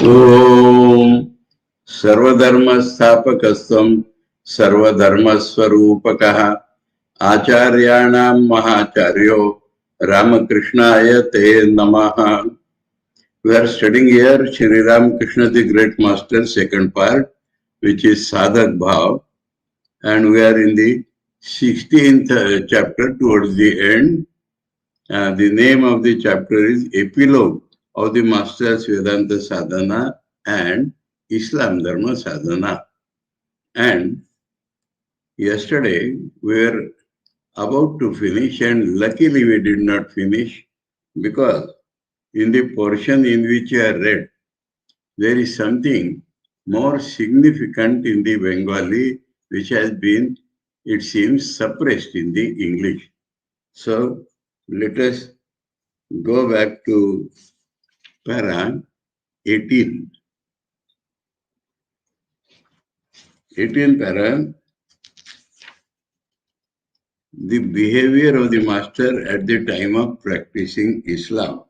ओम सर्वधर्म स्थापकस्त्वं सर्वधर्मस्वरूपकः आचार्याणां महाचार्यो रामकृष्णाय ते नमः. We are studying here Sri Ramakrishna the Great Master, second part, which is Sadhak Bhav, and we are in the 16th chapter towards the end. The name of the chapter is Epilogue of the Master's Vedanta Sadhana and Islam Dharma Sadhana. And yesterday we were about to finish, and luckily we did not finish, because in the portion in which I read, there is something more significant in the Bengali which has been, it seems, suppressed in the English. So let us go back to para 18. 18 para, the behavior of the master at the time of practicing Islam.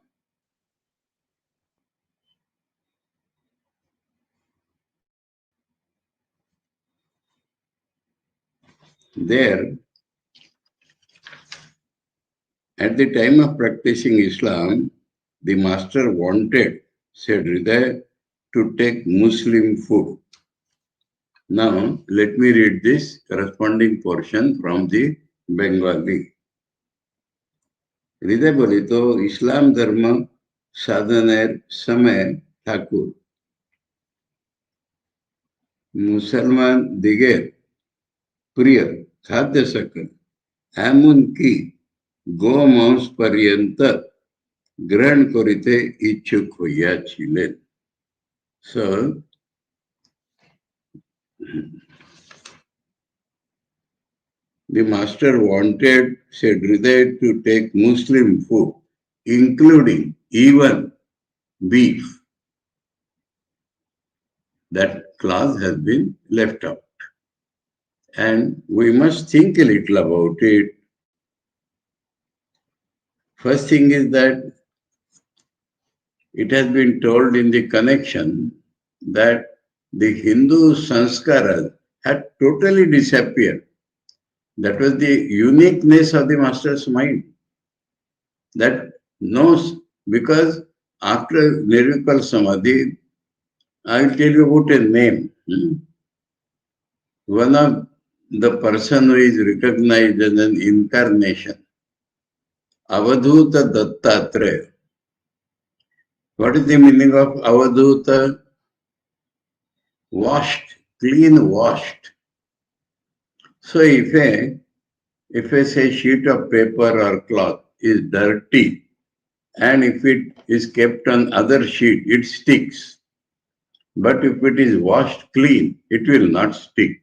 There, at the time of practicing Islam, the master wanted, said Hridaya, to take Muslim food. Now, let me read this corresponding portion from the Bengali. हृदय बोले तो इस्लाम धर्म साधनेर समय ठाकुर मुसलमान दिगेर प्रिय खाद्य सकल एमन की गोमांस पर्यंत ग्रहण करिते इच्छुक हইয়াছিলেন. So the master wanted, said Hridaya, to take Muslim food, including even beef. That clause has been left out. And we must think a little about it. First thing is that it has been told in the connection that the Hindu sanskaras had totally disappeared. That was the uniqueness of the master's mind. That knows, because after Nirvikal Samadhi, I will tell you about a name. One of the person who is recognized as an incarnation, Avadhuta Dattatreya. What is the meaning of Avadhuta? Washed, clean washed. So if a say sheet of paper or cloth is dirty, and if it is kept on other sheet, it sticks. But if it is washed clean, it will not stick.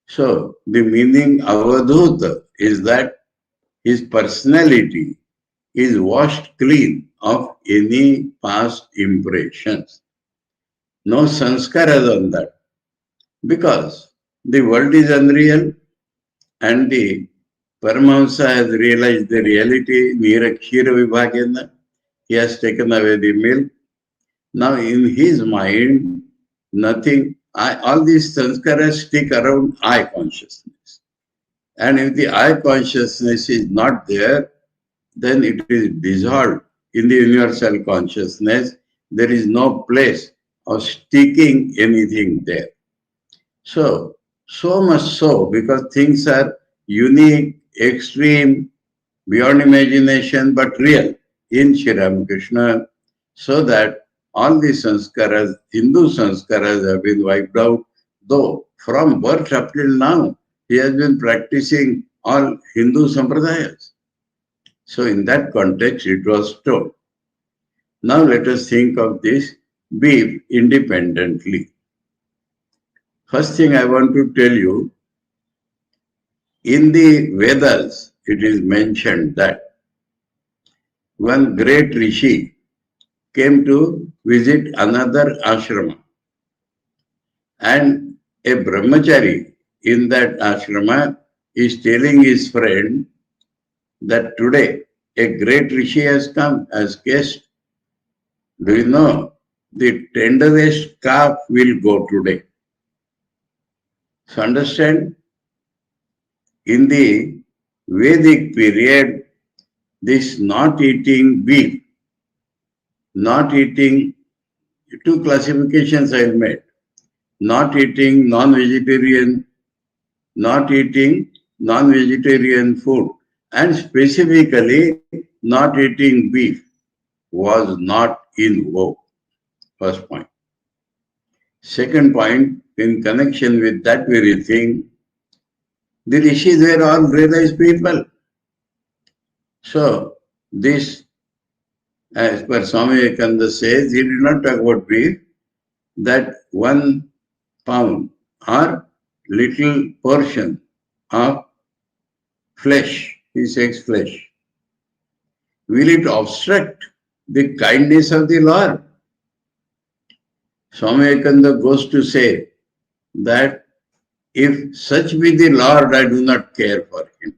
So the meaning Avadhuta is that his personality is washed clean of any past impressions. No sanskaras on that. Because the world is unreal and the Paramahamsa has realized the reality. Nirakshira Vibhagena, he has taken away the milk. Now in his mind, nothing. All these sanskaras stick around I consciousness. And if the I consciousness is not there, then it is dissolved in the universal consciousness. There is no place of sticking anything there. So much so, because things are unique, extreme, beyond imagination, but real in Sri Ramakrishna, so that all the sanskaras, Hindu sanskaras have been wiped out, though from birth up till now, he has been practicing all Hindu sampradayas. So in that context, it was told. Now let us think of this beef independently. First thing I want to tell you, in the Vedas, it is mentioned that one great rishi came to visit another ashrama, and a brahmachari in that ashrama is telling his friend that today a great rishi has come as guest. Do you know, the tenderest calf will go today. So understand, in the Vedic period, this not eating beef, not eating, two classifications I made, not eating non-vegetarian, not eating non-vegetarian food, and specifically not eating beef was not in vogue. First point. Second point, in connection with that very thing, the rishis were all realized people. So, this, as per Swami Vivekananda says, he did not talk about beef, that 1 pound or little portion of flesh, he says flesh, will it obstruct the kindness of the Lord? Swami Vivekananda goes to say that if such be the Lord, I do not care for him.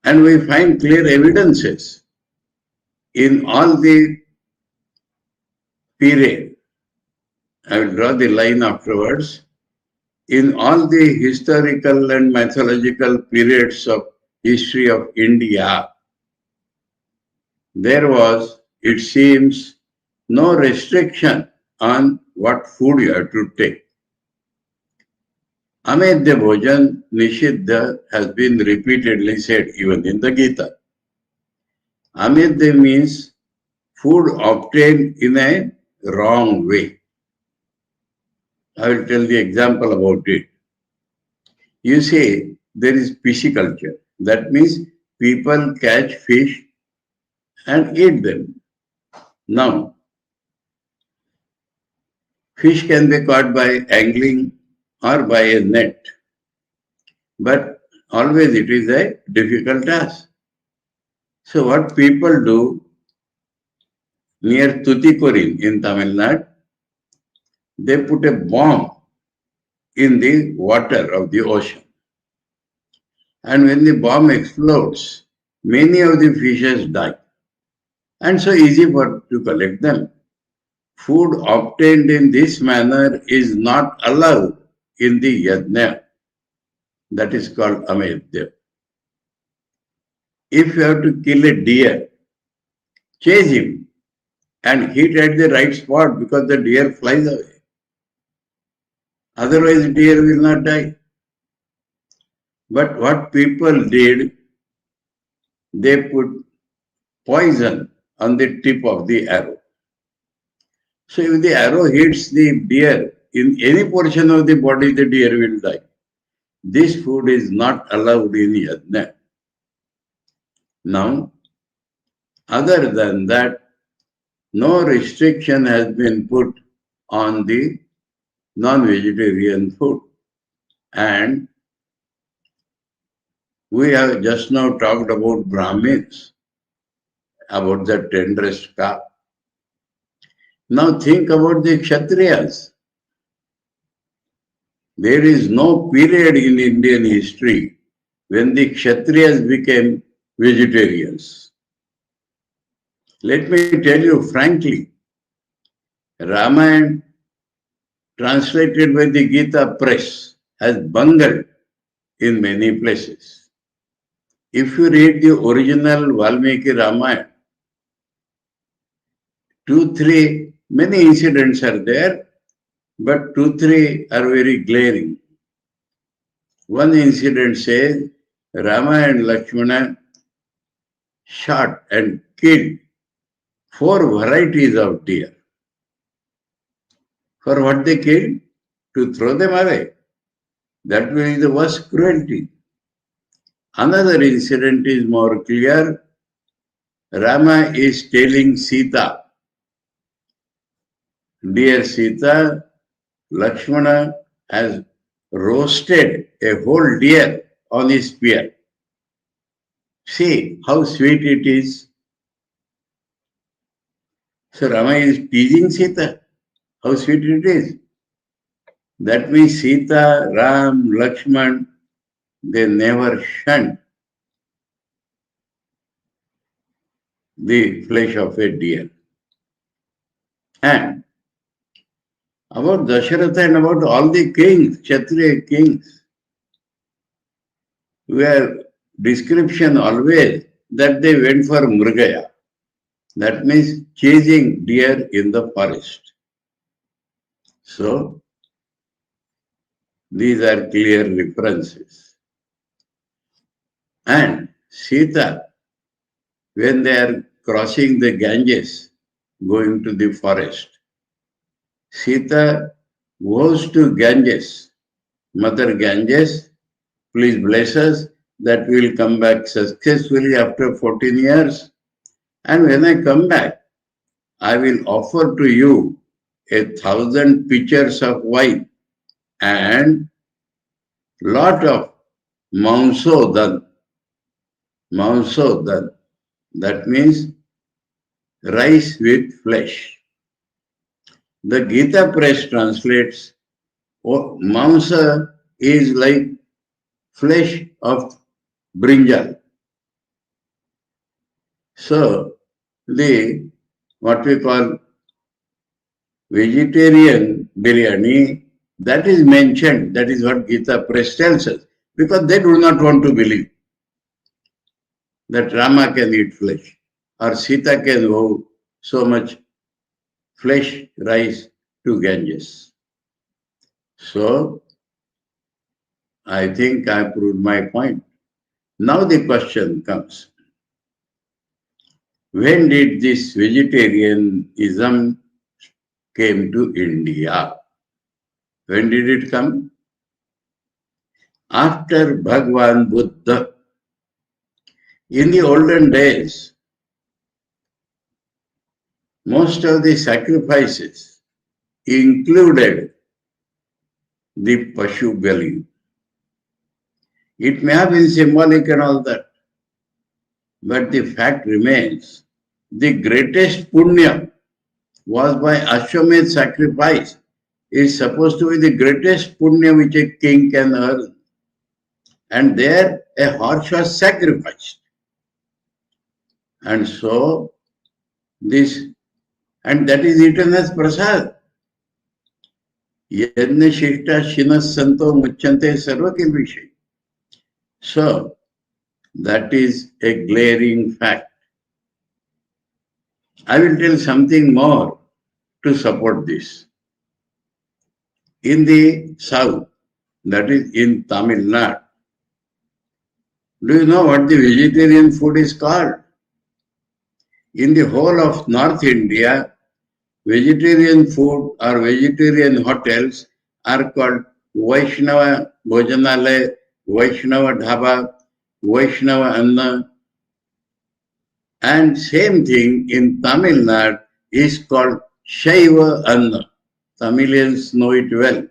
And we find clear evidences in all the period. I will draw the line afterwards. In all the historical and mythological periods of history of India, there was, it seems, no restriction on what food you have to take. Amedya Bhojan Nishiddha has been repeatedly said even in the Gita. Amedya means food obtained in a wrong way. I will tell the example about it. You see, there is pisciculture. That means people catch fish and eat them. Now, fish can be caught by angling or by a net, but always it is a difficult task. So what people do near Tuticorin in Tamil Nadu, they put a bomb in the water of the ocean. And when the bomb explodes, many of the fishes die. And so easy to collect them. Food obtained in this manner is not allowed in the yajna. That is called amedya. If you have to kill a deer, chase him and hit at the right spot because the deer flies away. Otherwise, deer will not die. But what people did, they put poison on the tip of the arrow. So if the arrow hits the deer in any portion of the body, the deer will die. This food is not allowed in yajna. Now, other than that, no restriction has been put on the non-vegetarian food. And we have just now talked about Brahmins, about the tenderest calf. Now think about the Kshatriyas. There is no period in Indian history when the Kshatriyas became vegetarians. Let me tell you frankly, Ramayana, translated by the Gita press, has bungled in many places. If you read the original Valmiki Ramayana, many incidents are there, but 3 are very glaring. One incident says Rama and Lakshmana shot and killed 4 varieties of deer. For what they killed? To throw them away. That will be the worst cruelty. Another incident is more clear. Rama is telling Sita, "Dear Sita, Lakshmana has roasted a whole deer on his spear. See how sweet it is." So Rama is teasing Sita. How sweet it is. That means Sita, Ram, Lakshman, they never shunned the flesh of a deer. And about Dasharatha and about all the kings, Kshatriya kings, where description always that they went for Mrgaya. That means chasing deer in the forest. So, these are clear references. And Sita, when they are crossing the Ganges, going to the forest, Sita goes to Ganges. Mother Ganges, please bless us that we will come back successfully after 14 years. And when I come back, I will offer to you 1,000 pitchers of wine and lot of maunsodan. Maunsodan. That means rice with flesh. The Gita press translates, Mansa is like flesh of brinjal. So, what we call vegetarian biryani, that is mentioned, that is what Gita press tells us, because they do not want to believe that Rama can eat flesh or Sita can owe so much flesh rice to Ganges. So, I think I proved my point. Now the question comes, when did this vegetarianism came to India? When did it come? After Bhagwan Buddha. In the olden days, most of the sacrifices included the Pashu Bali. It may have been symbolic and all that, but the fact remains, the greatest punya was by Ashwamedh sacrifice. Is supposed to be the greatest punya which a king can earn. And there a horse was sacrificed. And so and that is eaten as prasad. Yajna shishta shinas santo muchante sarvakil vishay. So, that is a glaring fact. I will tell something more to support this. In the south, that is in Tamil Nadu, do you know what the vegetarian food is called? In the whole of North India, vegetarian food or vegetarian hotels are called Vaishnava Bhojanalaya, Vaishnava Dhaba, Vaishnava Anna. And same thing in Tamil Nadu is called Shaiva Anna. Tamilians know it well.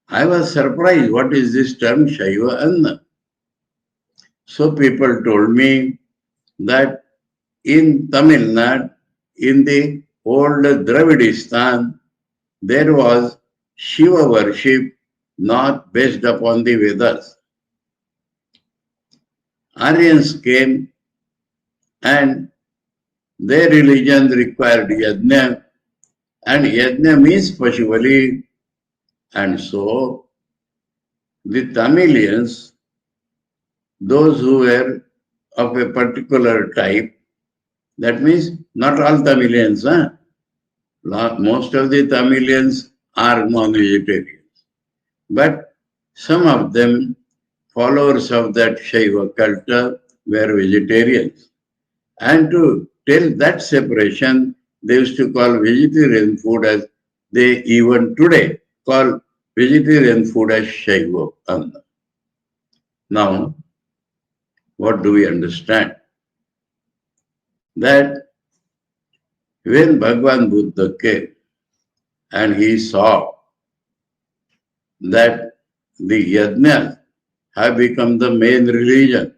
I was surprised, what is this term Shaiva Anna? So people told me that in Tamil Nadu, in the old Dravidistan, there was Shiva worship not based upon the Vedas. Aryans came and their religion required yajna, And yajna means Pashuvali. And so the Tamilians, those who were of a particular type, that means not all Tamilians, huh? Most of the Tamilians are non-vegetarians. But some of them, followers of that Shaiva culture, were vegetarians. And to tell that separation, they used to call vegetarian food as they even today call vegetarian food as Shaiva Anna. Now, what do we understand? That when Bhagavan Buddha came and he saw that the yajnas have become the main religion,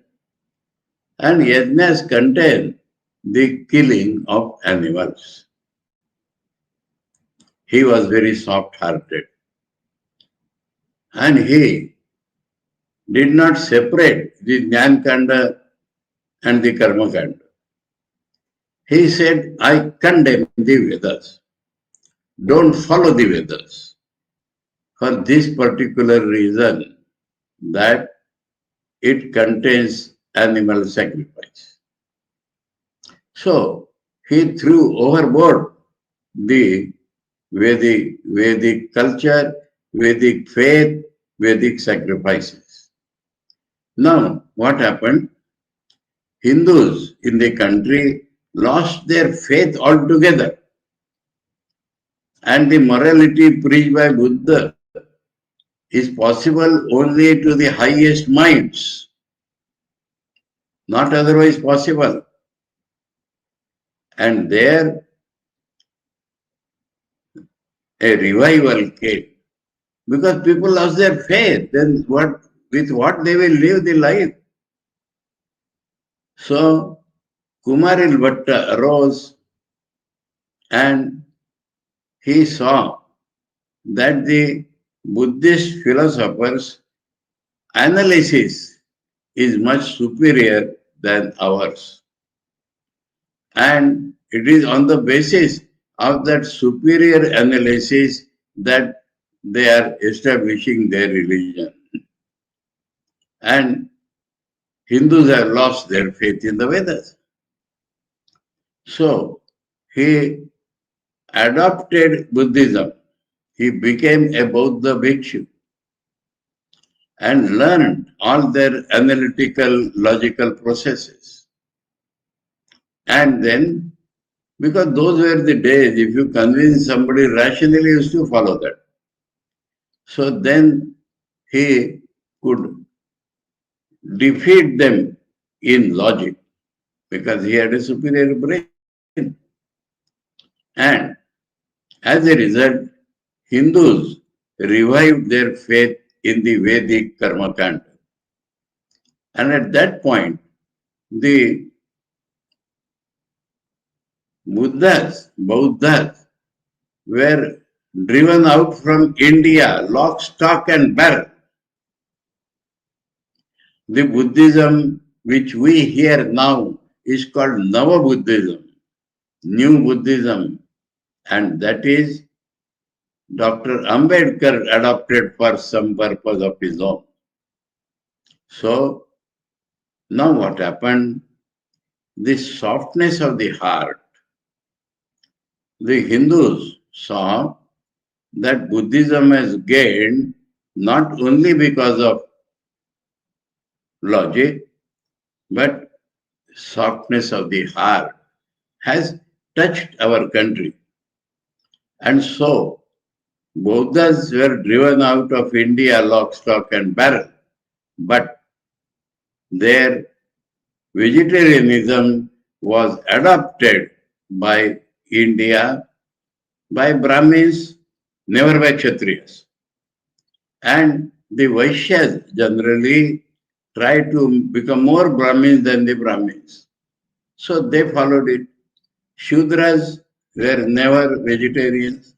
and yajnas contain the killing of animals. He was very soft-hearted, and he did not separate the Jnana-kanda and the Karma-kanda. He said, I condemn the Vedas. Don't follow the Vedas for this particular reason, that it contains animal sacrifice. So he threw overboard the Vedic culture, Vedic faith, Vedic sacrifices. Now, what happened? Hindus in the country lost their faith altogether. And the morality preached by Buddha is possible only to the highest minds, not otherwise possible. And there a revival came. Because people lost their faith, then with what they will live the life? So Kumaril Bhatta arose and he saw that the Buddhist philosophers' analysis is much superior than ours. And it is on the basis of that superior analysis that they are establishing their religion. And Hindus have lost their faith in the Vedas. So he adopted Buddhism. He became a Buddha bhikshu and learned all their analytical, logical processes. And then, because those were the days, if you convince somebody rationally, you used to follow that. So then he could defeat them in logic because he had a superior brain. And as a result, Hindus revived their faith in the Vedic Karma Kanda. And at that point, the Buddhas were driven out from India, lock, stock and barrel. The Buddhism which we hear now is called Nava Buddhism, New Buddhism, and that is Dr. Ambedkar adopted for some purpose of his own. So, now what happened? This softness of the heart, the Hindus saw that Buddhism has gained not only because of logic, but softness of the heart has touched our country. And so, Buddhas were driven out of India lock, stock and barrel, but their vegetarianism was adopted by India, by Brahmins, never by Kshatriyas. And the Vaishyas generally try to become more Brahmins than the Brahmins. So they followed it. Shudras were never vegetarians.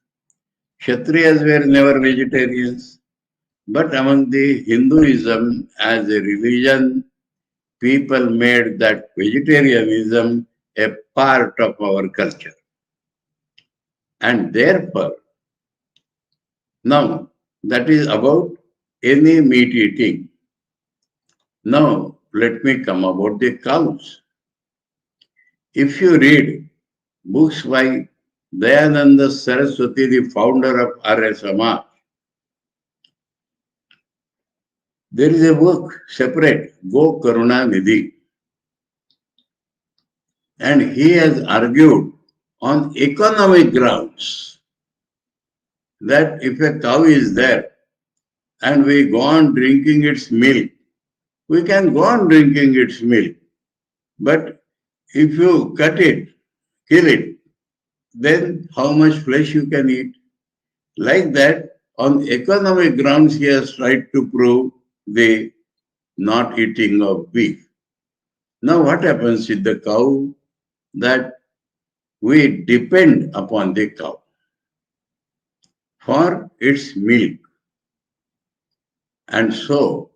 Kshatriyas were never vegetarians. But among the Hinduism as a religion, people made that vegetarianism a part of our culture. And therefore, now that is about any meat eating. Now let me come about the cows. If you read books by Dayananda Saraswati, the founder of Arya Samaj, there is a book separate, Go Karuna Nidhi. And he has argued on economic grounds that if a cow is there and we go on drinking its milk, we can go on drinking its milk. But if you cut it, kill it, then how much flesh you can eat? Like that, on economic grounds, he has tried to prove the not eating of beef. Now, what happens with the cow? That we depend upon the cow for its milk. And so,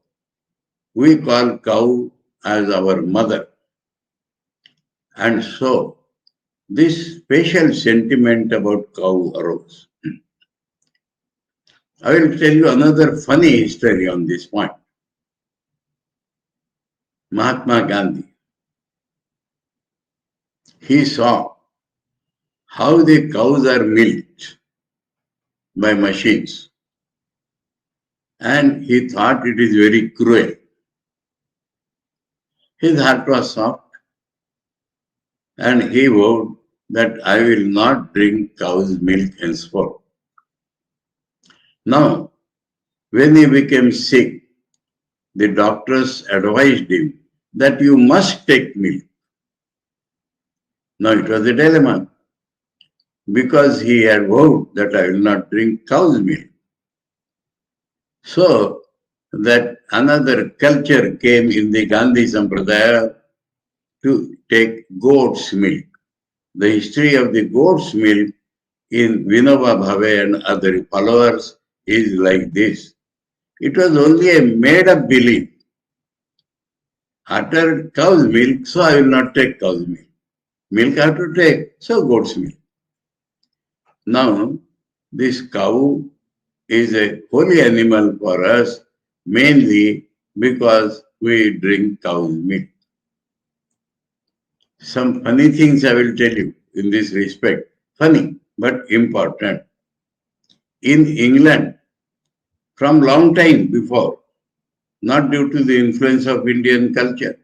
we call cow as our mother. And so, this special sentiment about cow arose. I will tell you another funny history on this point. Mahatma Gandhi, he saw how the cows are milked by machines, and he thought it is very cruel. His heart was soft, and he vowed that I will not drink cow's milk henceforth. Now, when he became sick, the doctors advised him that you must take milk. Now it was a dilemma because he had vowed that I will not drink cow's milk. So that another culture came in the Gandhi Sampradaya to take goat's milk. The history of the goat's milk in Vinoba Bhave and other followers is like this. It was only a made-up belief. After cow's milk, so I will not take cow's milk. Milk I have to take, so goat's milk. Now, this cow is a holy animal for us, mainly because we drink cow's milk. Some funny things I will tell you in this respect. Funny, but important. In England, from long time before, not due to the influence of Indian culture,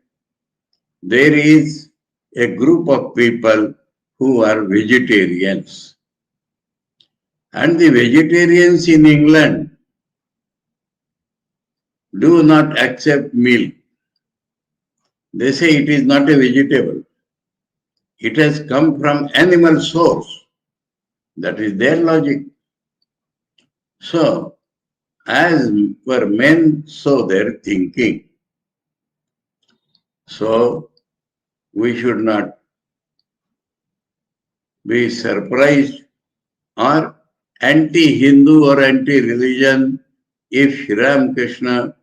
there is a group of people who are vegetarians. And the vegetarians in England do not accept milk. They say it is not a vegetable. It has come from animal source. That is their logic. So, as per men, so their thinking. So, we should not be surprised or anti-Hindu or anti-religion if Sri Ramakrishna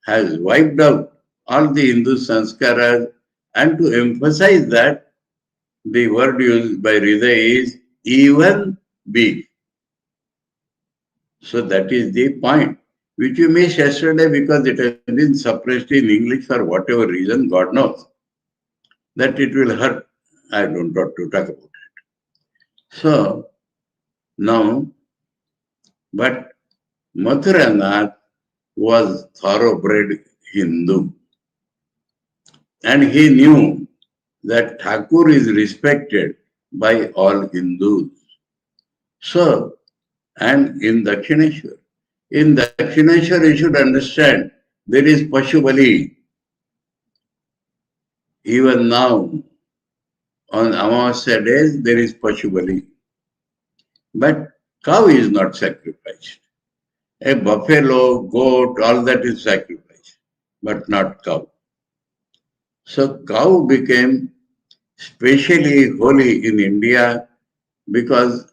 has wiped out all the Hindu sanskaras, and to emphasize that the word used by Hriday is even beef. So that is the point, which you missed yesterday because it has been suppressed in English for whatever reason, God knows. That it will hurt. I don't want to talk about it. So, now, but Mathuranath was thoroughbred Hindu. And he knew that Thakur is respected by all Hindus. So, and in Dakshineshwar, you should understand there is Pashubali. Even now, on Amavasya days, there is Pashubali. But cow is not sacrificed. A buffalo, goat, all that is sacrificed, but not cow. So cow became specially holy in India because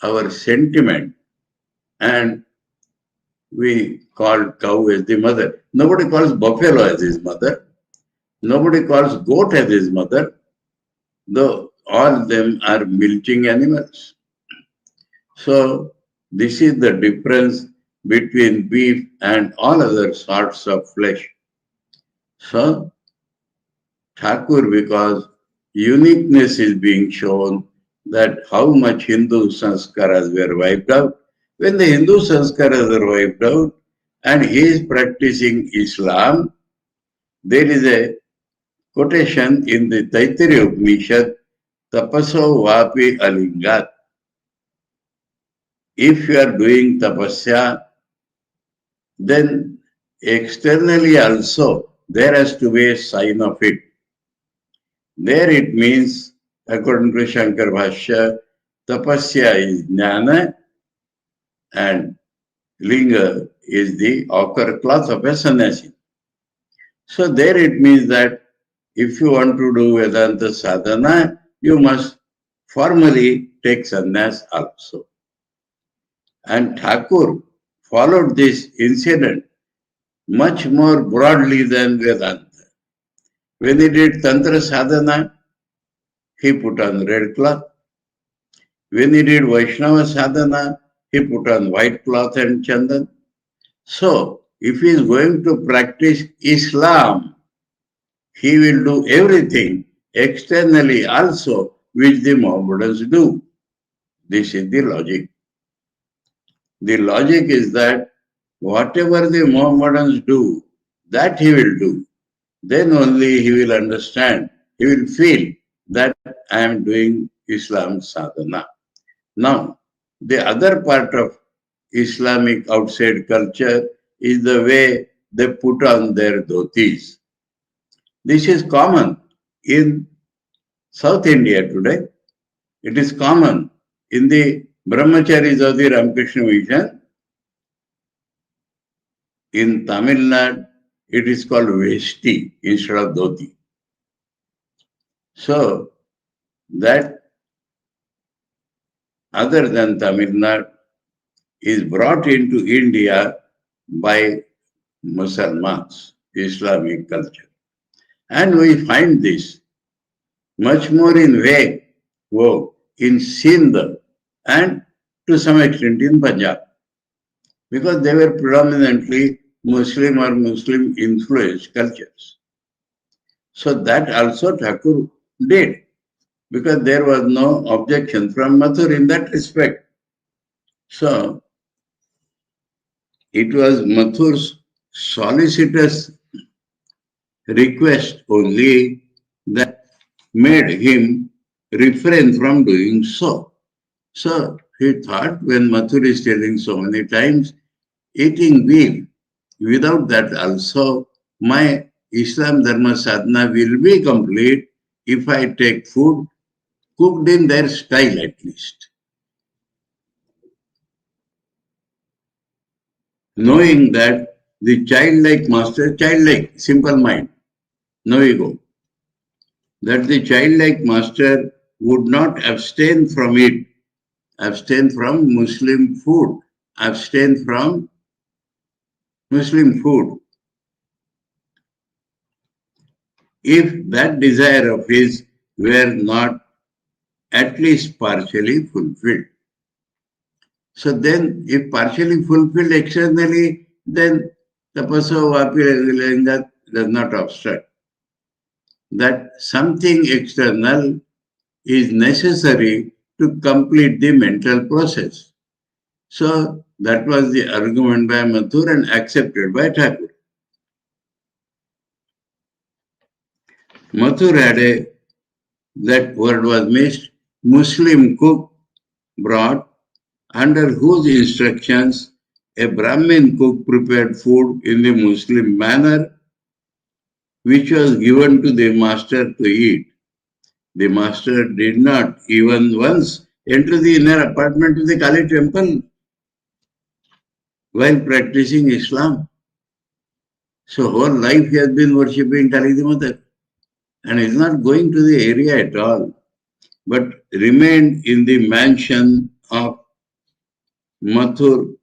our sentiment, and we call cow as the mother. Nobody calls buffalo as his mother. Nobody calls goat as his mother, though all them are milking animals. So this is the difference between beef and all other sorts of flesh. So Thakur, because uniqueness is being shown that how much Hindu sanskaras were wiped out. When the Hindu sanskaras are wiped out and he is practicing Islam, there is a quotation in the Taittiriya Upanishad, Tapaso Vapi Alingat. If you are doing tapasya, then externally also there has to be a sign of it. There it means, according to Shankar Bhashya, tapasya is jnana and linga is the ochre cloth of a sannyasi. So there it means that if you want to do Vedanta sadhana, you must formally take sannyas also. And Thakur followed this incident much more broadly than Vedanta. When he did Tantra sadhana, he put on red cloth. When he did Vaishnava sadhana, he put on white cloth and chandan. So, if he is going to practice Islam, he will do everything externally also, which the Mohammedans do. This is the logic. The logic is that whatever the Mohammedans do, that he will do. Then only he will understand, he will feel that I am doing Islam sadhana. Now, the other part of Islamic outside culture is the way they put on their dhotis. This is common in South India today. It is common in the brahmacharis of the Ramakrishna mission. In Tamil Nadu, it is called vesti instead of dhoti. So, that other than Tamil Nadu is brought into India by Muslims, Islamic culture. And we find this much more in in Sindh and to some extent in Punjab, because they were predominantly Muslim or Muslim influenced cultures. So that also Thakur did, because there was no objection from Mathur in that respect. So it was Mathur's solicitous request only that made him refrain from doing so. So he thought, when Mathur is telling so many times, eating beef, without that also my Islam Dharma sadhana will be complete if I take food cooked in their style at least. Knowing that the childlike master, childlike, simple mind, no ego, that the childlike master would not abstain from it, abstain from Muslim food, abstain from Muslim food, if that desire of his were not at least partially fulfilled. So then, if partially fulfilled externally, then tapasa vapi does not obstruct. That something external is necessary to complete the mental process. So that was the argument by Mathur and accepted by Thakur. Mathur had that word was missed, Muslim cook brought, under whose instructions a Brahmin cook prepared food in the Muslim manner, which was given to the master to eat. The master did not even once enter the inner apartment of the Kali temple while practicing Islam. So whole life he has been worshipping Kali the Mother and is not going to the area at all, but remained in the mansion of Mathur,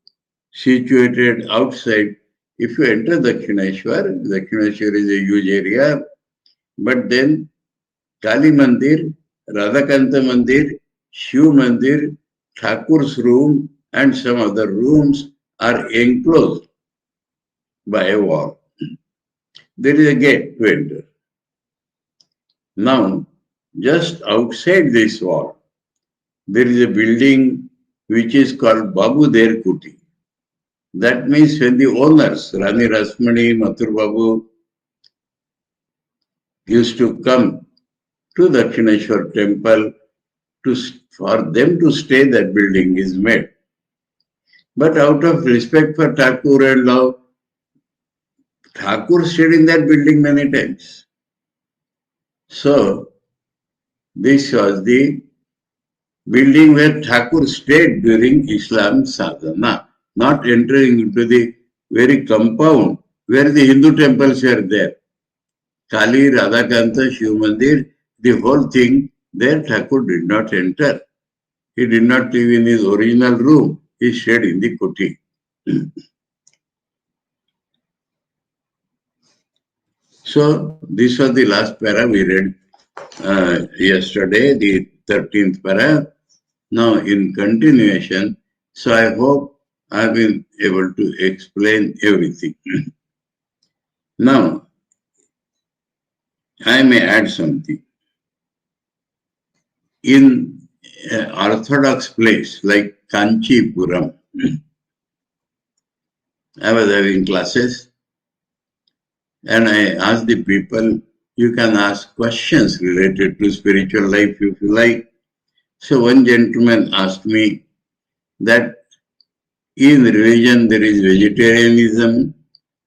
situated outside. If you enter Dakshineshwar, Dakshineshwar is a huge area, but then Kali Mandir, Radhakanta Mandir, Shiv Mandir, Thakur's room and some other rooms are enclosed by a wall. There is a gate to enter. Now, just outside this wall, there is a building which is called Babu Der Kuti. That means when the owners, Rani Rasmani, Mathur Babu, used to come to Dakshineshwar temple, for them to stay, that building is made. But out of respect for Thakur and love, Thakur stayed in that building many times. So, this was the building where Thakur stayed during Islam sadhana, not entering into the very compound where the Hindu temples were there. Kali, Radhakanta, Shiv Mandir, the whole thing, there Thakur did not enter. He did not live in his original room. He stayed in the kuti. So, this was the last para we read yesterday, the 13th para. Now, in continuation, so I hope I've been able to explain everything. Now, I may add something. In an orthodox place like Kanchipuram, I was having classes and I asked the people, you can ask questions related to spiritual life if you like. So one gentleman asked me that in religion there is vegetarianism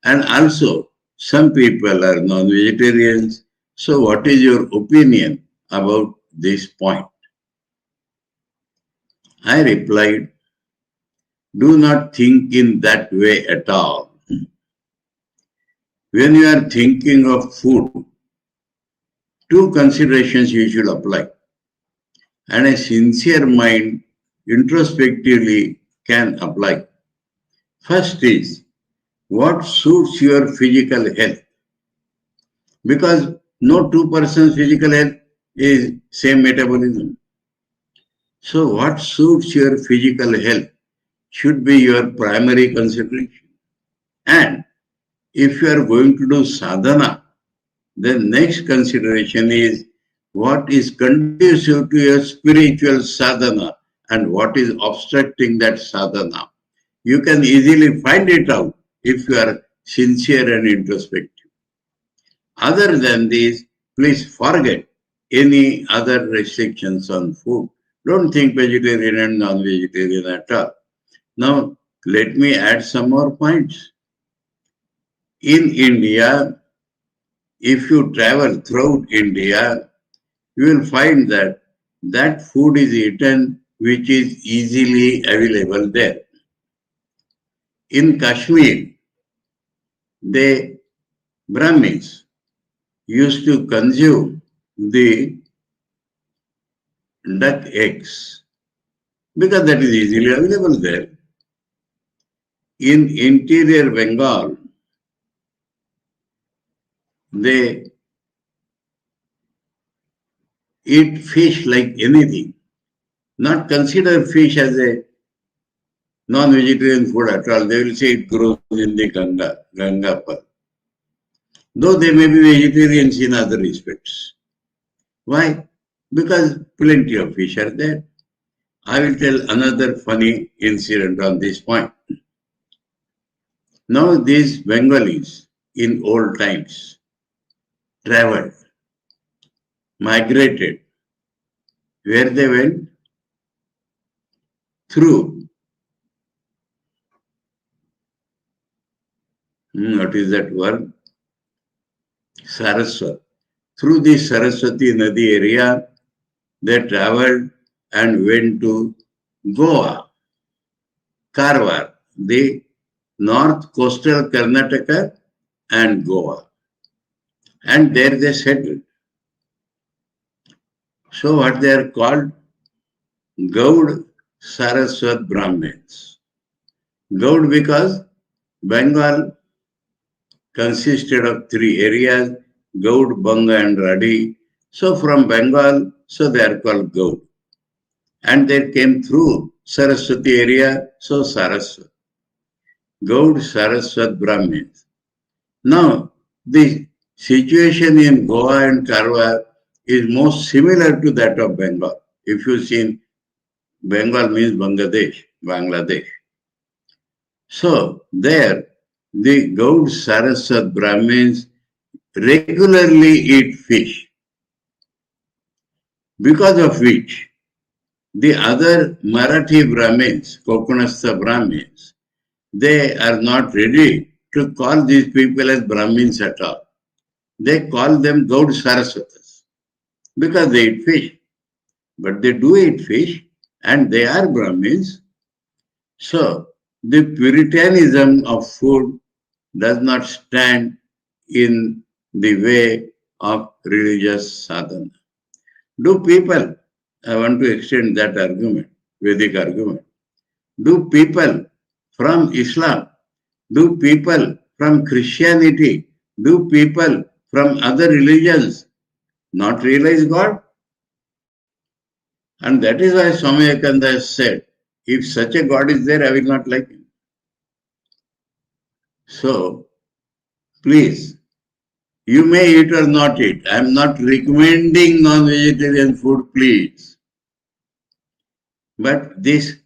and also some people are non-vegetarians. So what is your opinion about this point? I replied, do not think in that way at all. When you are thinking of food, two considerations you should apply. And a sincere mind introspectively can apply. First is, what suits your physical health? Because no two persons' physical health is same metabolism. So what suits your physical health should be your primary consideration. And if you are going to do sadhana, then next consideration is what is conducive to your spiritual sadhana and what is obstructing that sadhana. You can easily find it out if you are sincere and introspective. Other than this, please forget any other restrictions on food. Don't think vegetarian and non-vegetarian at all. Now, let me add some more points. In India, if you travel throughout India, you will find that that food is eaten which is easily available there. In Kashmir, the Brahmins used to consume the duck eggs because that is easily available there. In interior Bengal, they eat fish like anything, not consider fish as a non-vegetarian food at all. They will say it grows in the Ganga Pal. Though they may be vegetarians in other respects. Why? Because plenty of fish are there. I will tell another funny incident on this point. Now these Bengalis in old times traveled, migrated. Where they went? Through. What is that word? Saraswati. Through the Saraswati Nadi area, they traveled and went to Goa, Karwar, the north coastal Karnataka and Goa. And there they settled. So what they are called? Gaud Saraswat Brahmins. Gaud because Bengal consisted of three areas, Gaud, Banga and Radi. So from Bengal, so they are called Gaud. And they came through Saraswati area, so Saraswat. Gaud Saraswat Brahmins. Now, the situation in Goa and Karwar is most similar to that of Bengal. If you see, Bengal means Bangladesh. So, there, the Gaud Saraswat Brahmins regularly eat fish, because of which the other Marathi Brahmins, Kokanastha Brahmins, they are not ready to call these people as Brahmins at all. They call them Gaud Saraswatas because they eat fish. But they do eat fish and they are Brahmins. So the Puritanism of food does not stand in the way of religious sadhana. Do people, I want to extend that argument, Vedic argument, do people from Islam, do people from Christianity, do people from other religions not realize God? And that is why Swami Vivekananda has said, if such a God is there, I will not like him. So, please, you may eat or not eat. I am not recommending non-vegetarian food, please. But this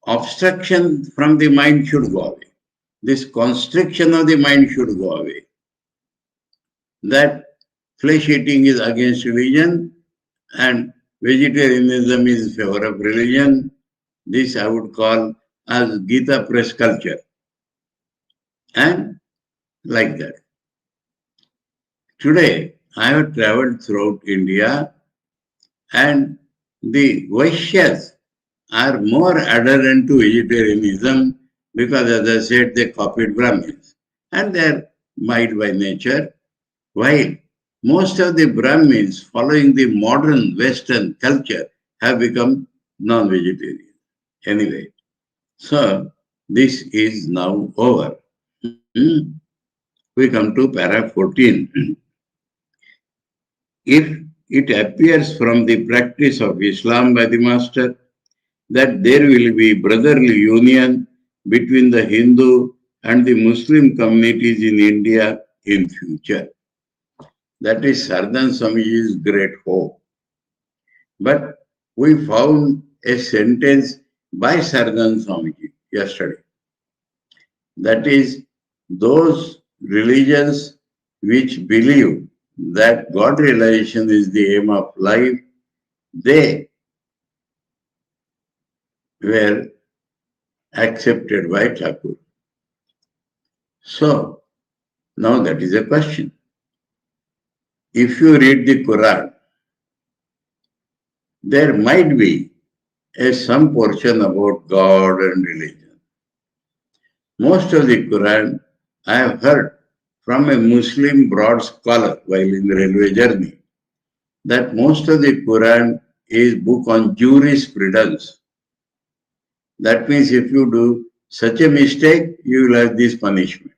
obstruction from the mind should go away. This constriction of the mind should go away. That flesh eating is against religion and vegetarianism is in favor of religion. This I would call as Gita press culture. And like that. Today, I have traveled throughout India and the Vaishyas are more adherent to vegetarianism because, as I said, they copied Brahmins and they are mild by nature, while most of the Brahmins following the modern Western culture have become non-vegetarian. Anyway, so this is now over. We come to para 14. If it appears from the practice of Islam by the Master that there will be brotherly union between the Hindu and the Muslim communities in India in future. That is Saradananda Swamiji's great hope. But we found a sentence by Saradananda Swamiji yesterday. That is, those religions which believe that God realization is the aim of life, they were accepted by Thakur. So, now that is a question. If you read the Quran, there might be some portion about God and religion. Most of the Quran I have heard from a Muslim broad scholar while in the railway journey that most of the Quran is book on jurisprudence. That means if you do such a mistake, you will have this punishment.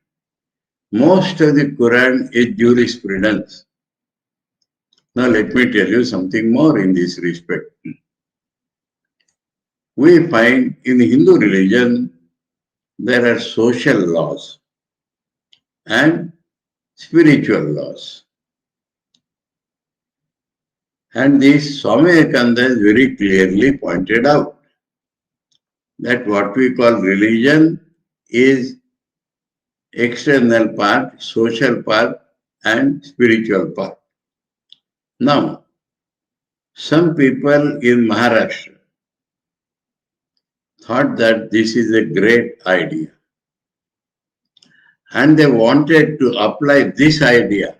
Most of the Quran is jurisprudence. Now let me tell you something more in this respect. We find in Hindu religion there are social laws and spiritual laws. And this Swami Vivekananda has very clearly pointed out that what we call religion is external part, social part, and spiritual part. Now, some people in Maharashtra thought that this is a great idea. And they wanted to apply this idea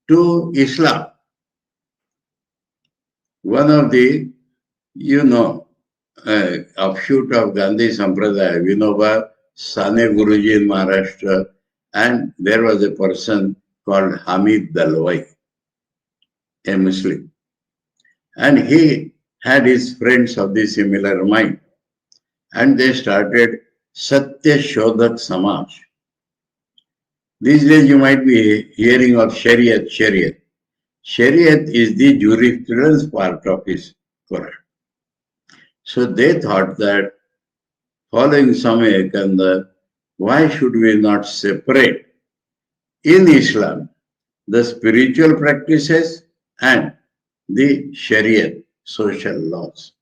to Islam. One of the, offshoot of Gandhi Sampradaya, Vinoba Sane Guruji in Maharashtra, and there was a person called Hamid Dalwai, a Muslim. And he had his friends of the similar mind. And they started Satya Shodhak Samaj. These days you might be hearing of Shariat. Shariat is the jurisprudence part of his Quran. So they thought that following Swami Vivekananda, why should we not separate in Islam the spiritual practices and the Sharia social laws?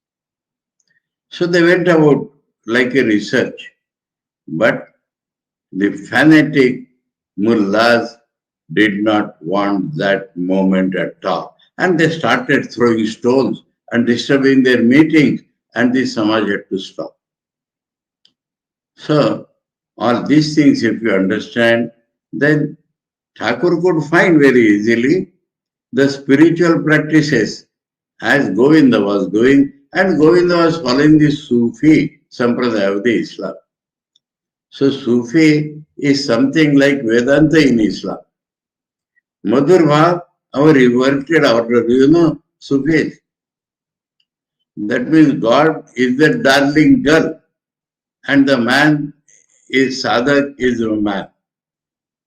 So they went about like a research, but the fanatic mullahs did not want that moment at all. And they started throwing stones and disturbing their meetings, and the Samaj had to stop. So, all these things, if you understand, then Thakur could find very easily the spiritual practices as Govinda was doing, and Govinda was following the Sufi Sampradaya of the Islam. So Sufi is something like Vedanta in Islam. Madhur Bhav, our reverted order, Sufis. That means God is the darling girl and the man is sadhak is a man.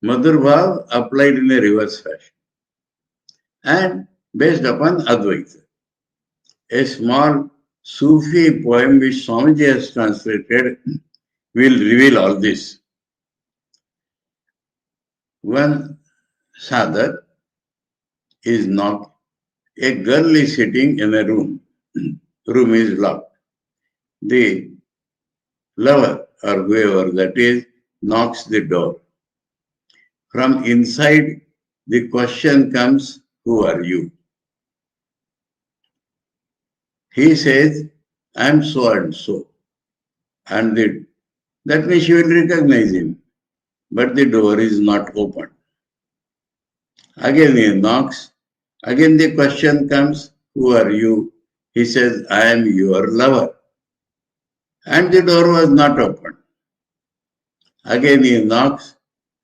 Madhur Bhav applied in a reverse fashion and based upon Advaita. A small Sufi poem which Swamiji has translated will reveal all this. One sadhak is not, a girl is sitting in a room. Room is locked. The lover or whoever that is knocks the door. From inside, the question comes, who are you? He says, I am so and so. And that means she will recognize him. But the door is not open. Again he knocks. Again the question comes, who are you? He says, I am your lover. And the door was not open. Again he knocks.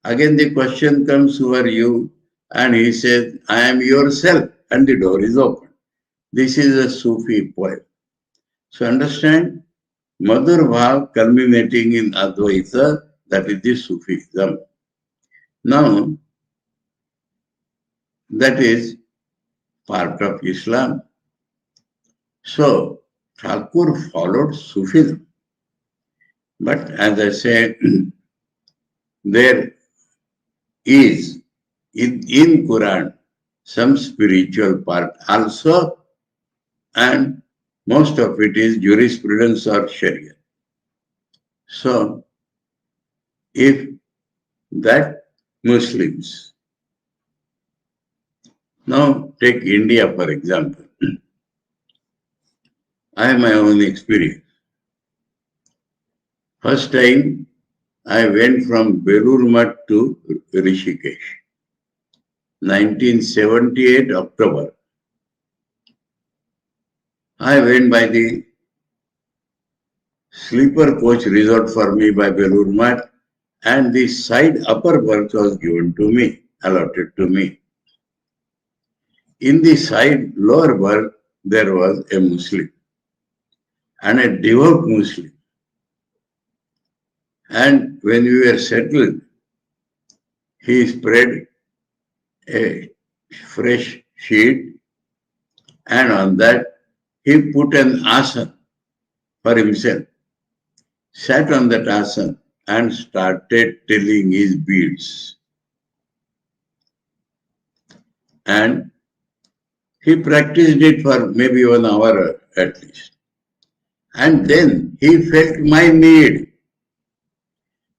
Again the question comes, who are you? And he says, I am yourself. And the door is open. This is a Sufi poem. So understand, Madhur Bhav culminating in Advaita, that is the Sufism. Now, that is part of Islam. So, Thakur followed Sufism. But as I said, there is in Quran some spiritual part also, and most of it is jurisprudence or Sharia. So, if that Muslims, now take India for example, I have my own experience. First time I went from Belur Math to Rishikesh, 1978 October. I went by the sleeper coach reserved for me by Belur Math, and the side upper berth was given to me, allotted to me. In the side lower berth, there was a Muslim and a devout Muslim. And when we were settled, he spread a fresh sheet, and on that he put an asana for himself, sat on that asana and started telling his beads. And he practiced it for maybe 1 hour at least. And then he felt my need.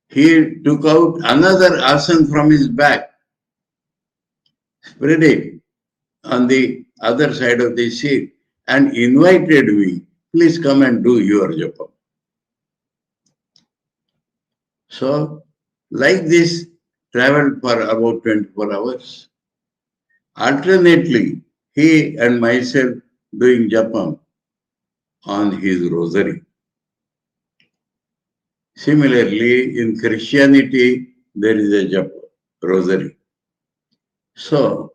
He took out another asana from his back, spread it on the other side of the sheet, and invited me, please come and do your japa. So, like this, traveled for about 24 hours. Alternately, he and myself doing japa on his rosary. Similarly, in Christianity, there is a japa, rosary. So,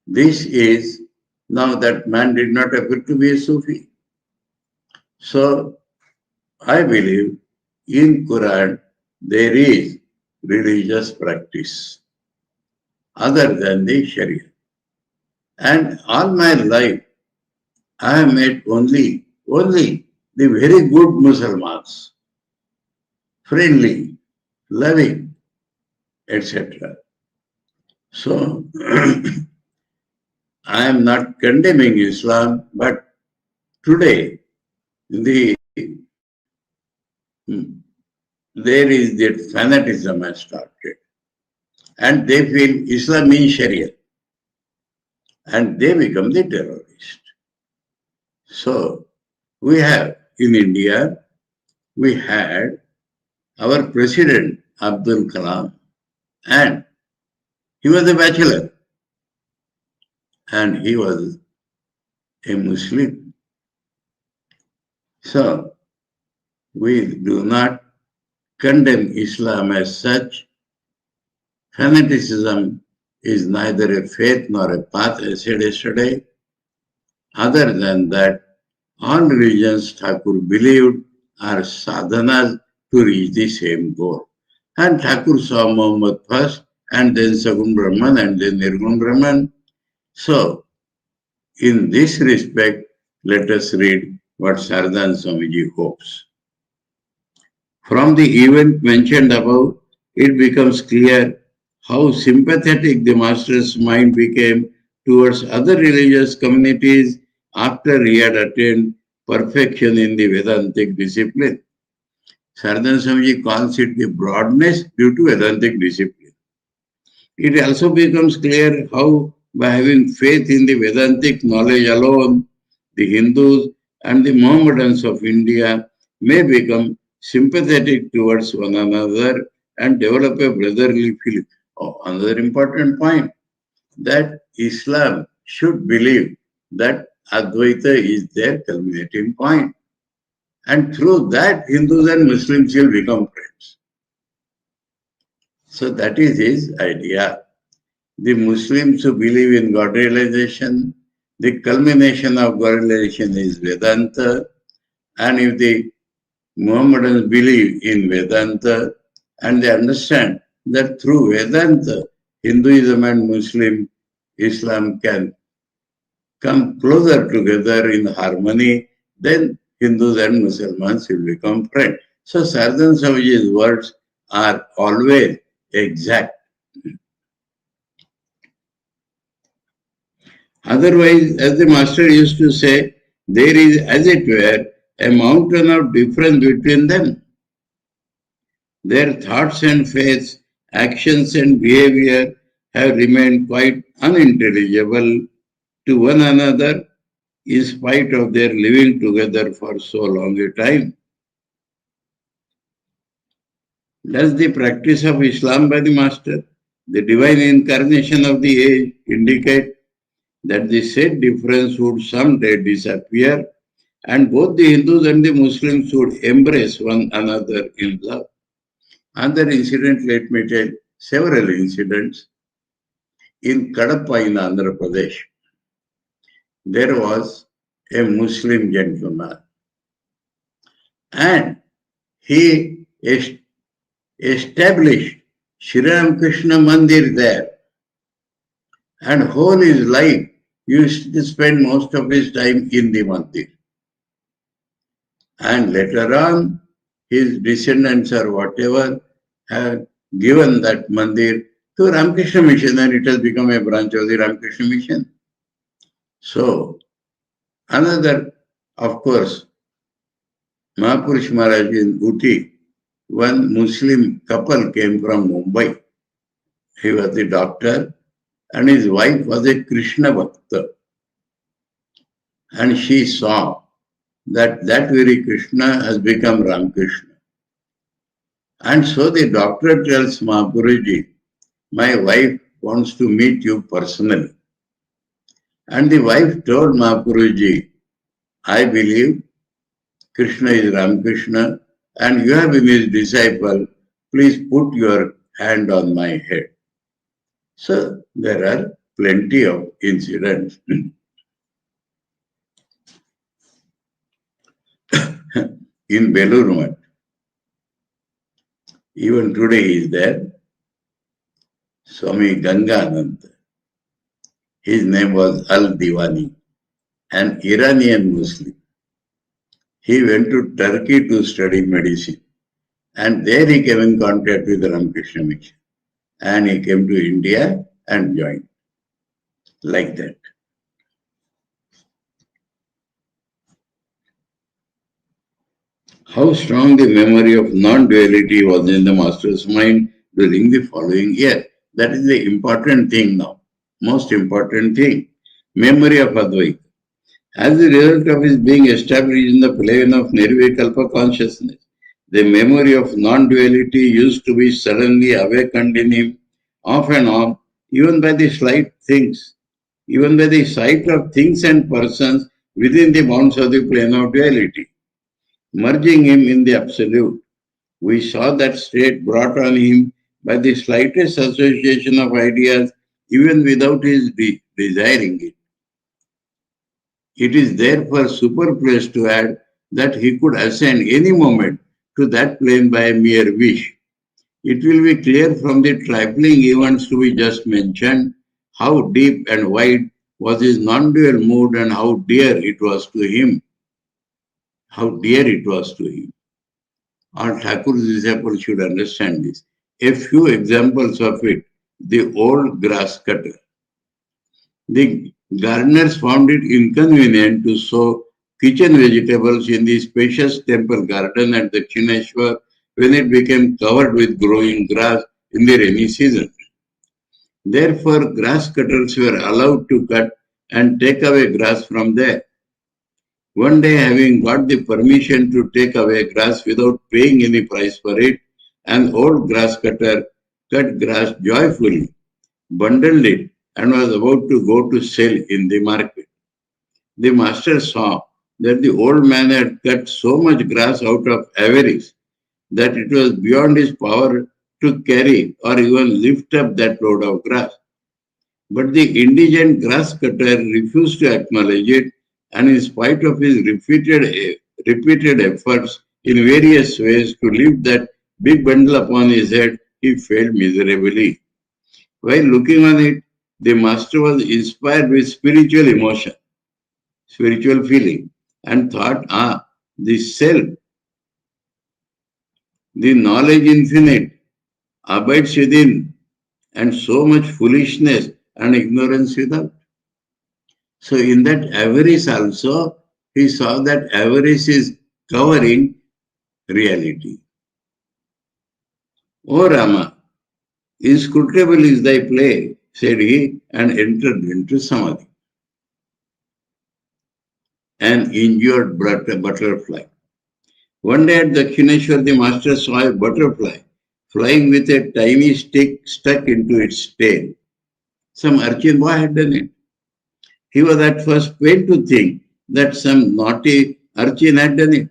this is, now that man did not appear to be a Sufi. So, I believe in Quran there is religious practice other than the Sharia. And all my life I have met only the very good Muslims, friendly, loving, etc. So, I am not condemning Islam, but today the there is that fanaticism has started, and they feel Islam means Sharia, and they become the terrorist. So, we have in India, we had our president Abdul Kalam, and he was a bachelor, and he was a Muslim. So, we do not condemn Islam as such. Fanaticism is neither a faith nor a path, as I said yesterday. Other than that, all religions Thakur believed are sadhanas to reach the same goal. And Thakur saw Muhammad first, and then Sagun Brahman, and then Nirgun Brahman. So, in this respect, let us read what Saradananda Swamiji hopes. From the event mentioned above, it becomes clear how sympathetic the master's mind became towards other religious communities after he had attained perfection in the Vedantic discipline. Saradananda Swamiji calls it the broadness due to Vedantic discipline. It also becomes clear how, by having faith in the Vedantic knowledge alone, the Hindus and the Mohammedans of India may become sympathetic towards one another and develop a brotherly feeling. Oh, another important point, that Islam should believe that Advaita is their culminating point. And through that, Hindus and Muslims will become friends. So that is his idea. The Muslims who believe in God realization, the culmination of God realization is Vedanta. And if the Mohammedans believe in Vedanta and they understand that through Vedanta, Hinduism and Islam can come closer together in harmony, then Hindus and Muslims will become friends. So Saradananda Swamiji's words are always exact. Otherwise, as the master used to say, there is, as it were, a mountain of difference between them. Their thoughts and faiths, actions and behavior have remained quite unintelligible to one another in spite of their living together for so long a time. Does the practice of Islam by the master, the divine incarnation of the age, indicate that the said difference would someday disappear and both the Hindus and the Muslims would embrace one another in love? Another incident, let me tell several incidents. In Kadapa in Andhra Pradesh, there was a Muslim gentleman and he established Sri Ramakrishna Mandir there, and whole his life used to spend most of his time in the Mandir. And later on, his descendants or whatever have given that Mandir to Ramakrishna Mission, and it has become a branch of the Ramakrishna Mission. So, another, of course, Mahapurush Maharaj in Uti, one Muslim couple came from Mumbai. He was the doctor and his wife was a Krishna Bhakta. And she saw that very Krishna has become Ramakrishna. And so the doctor tells Mahapuruji, my wife wants to meet you personally. And the wife told Mahapuruji, I believe Krishna is Ramakrishna and you have been his disciple. Please put your hand on my head. So there are plenty of incidents. In Belur Math, even today he is there, Swami Gangananda. His name was Al Diwani, an Iranian Muslim. He went to Turkey to study medicine. And there he came in contact with the Ramakrishna mission. And he came to India and joined. Like that. How strong the memory of non-duality was in the master's mind during the following year. That is the important thing now. Most important thing. Memory of Advaita. As a result of his being established in the plane of Nirvikalpa consciousness, the memory of non-duality used to be suddenly awakened in him, off and on, even by the slight things, even by the sight of things and persons within the bounds of the plane of duality, merging him in the absolute. We saw that state brought on him by the slightest association of ideas, even without his desiring it. It is therefore superfluous to add that he could ascend any moment to that plane by a mere wish. It will be clear from the trifling events to be just mentioned how deep and wide was his non-dual mood and how dear it was to him. How dear it was to him. All Thakur's disciples should understand this. A few examples of it. The old grass cutter. The gardeners found it inconvenient to sow kitchen vegetables in the spacious temple garden at the Dakshineshwar when it became covered with growing grass in the rainy season. Therefore, grass cutters were allowed to cut and take away grass from there. One day, having got the permission to take away grass without paying any price for it, an old grass cutter cut grass joyfully, bundled it, and was about to go to sell in the market. The master saw that the old man had cut so much grass out of avarice that it was beyond his power to carry or even lift up that load of grass. But the indigent grass cutter refused to acknowledge it, and in spite of his repeated efforts in various ways to lift that big bundle upon his head, he failed miserably. While looking on it, the master was inspired with spiritual emotion, spiritual feeling, and thought, the self, the knowledge infinite, abides within, and so much foolishness and ignorance without. So in that avarice also, he saw that avarice is covering reality. O Rama, inscrutable is thy play, said he, and entered into Samadhi. An injured butterfly. One day at Dakshineshwar, the master saw a butterfly flying with a tiny stick stuck into its tail. Some urchin boy had done it. He was at first pained to think that some naughty urchin had done it.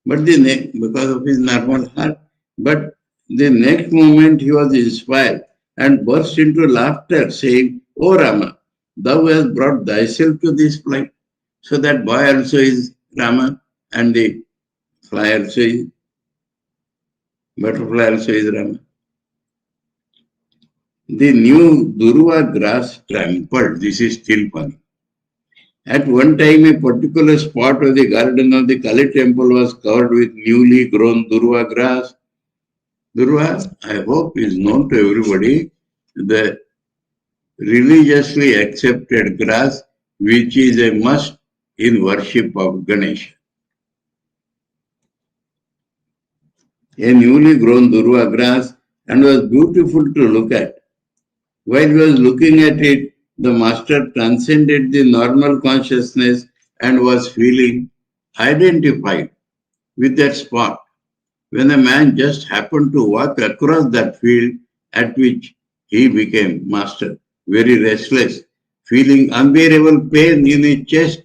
But because of his normal heart, but the next moment he was inspired and burst into laughter, saying, O Rama, thou hast brought thyself to this plight. So that boy also is Rama, and the fly also is, butterfly also is Rama. The new Durva grass trampled, this is still funny. At one time, a particular spot of the garden of the Kali temple was covered with newly grown Durva grass. Durva, I hope, is known to everybody, the religiously accepted grass, which is a must in worship of Ganesha. A newly grown Durva grass and was beautiful to look at. While he was looking at it, the master transcended the normal consciousness and was feeling identified with that spot. When a man just happened to walk across that field at which he became master, very restless, feeling unbearable pain in his chest.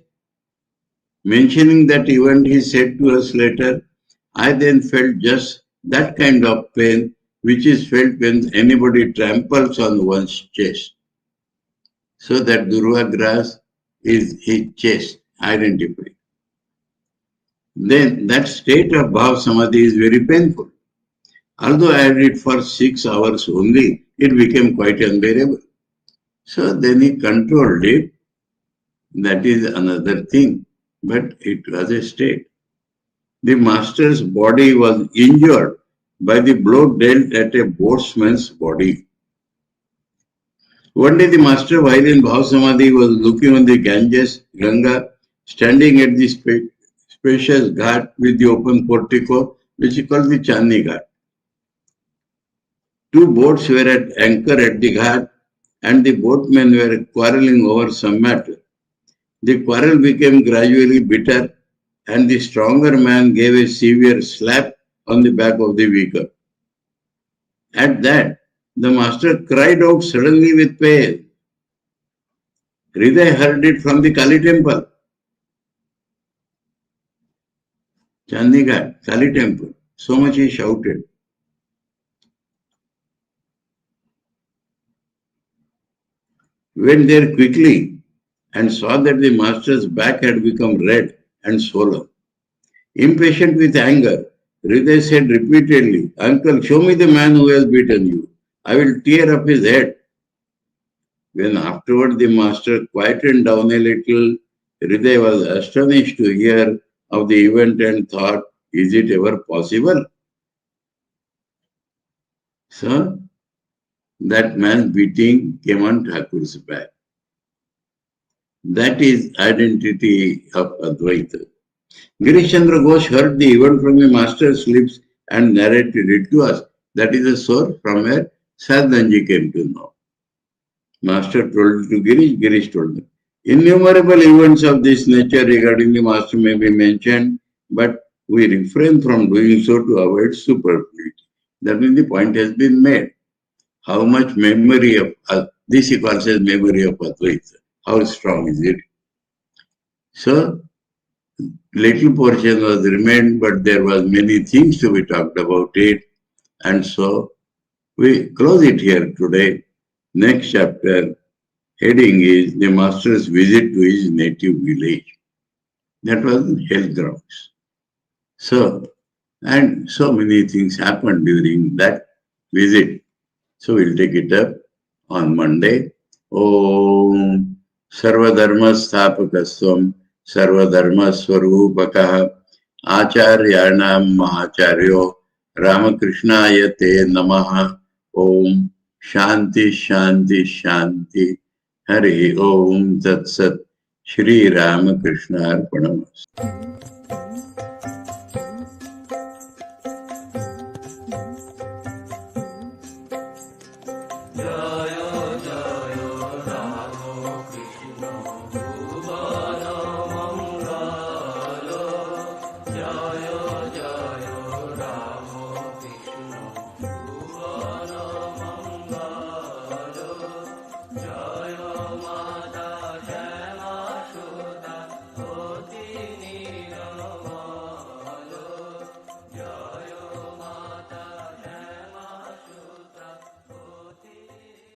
Mentioning that event, he said to us later, I then felt just that kind of pain which is felt when anybody tramples on one's chest. So that Durva grass is his chest, identified. Then that state of Bhav Samadhi is very painful. Although I had it for 6 hours only, it became quite unbearable. So then he controlled it. That is another thing. but it was a state. The master's body was injured by the blow dealt at a boatman's body. One day the master, while in Bhav Samadhi, was looking on the Ganges, Ganga, standing at the spacious ghat with the open portico, which is called the Chandni Ghat. Two boats were at anchor at the ghat, and the boatmen were quarreling over some matter. The quarrel became gradually bitter, and the stronger man gave a severe slap on the back of the weaker. At that, the master cried out suddenly with pain. Hriday heard it from the Kali temple. Chandigarh, Kali temple. So much he shouted. Went there quickly and saw that the master's back had become red and swollen. Impatient with anger, Hriday said repeatedly, "Uncle, show me the man who has beaten you. I will tear up his head." When afterward the master quietened down a little, Hriday was astonished to hear of the event and thought, is it ever possible? So, that man's beating came on Thakur's back. That is identity of Advaita. Girish Chandra Ghosh heard the event from the master's lips and narrated it to us. That is a source from where Sadhananji came to know. Master told to Girish, Girish told him. Innumerable events of this nature regarding the master may be mentioned, but we refrain from doing so to avoid superfluity. That means the point has been made. How much memory of this he calls as memory of Advaita. How strong is it? So, little portion was remained, but there was many things to be talked about it. And so, we close it here today. Next chapter heading is the master's visit to his native village. That was in health grounds. So, and so many things happened during that visit. So we'll take it up on Monday. Om Sarvadharma Sthapakasvam Sarvadharma Swarupakaha Acharyanam Mahacharyo Ramakrishnaya Te Namaha. Om Shanti Shanti Shanti. Hari Om Tat Sat. Sri Ramakrishna Arpanamastu.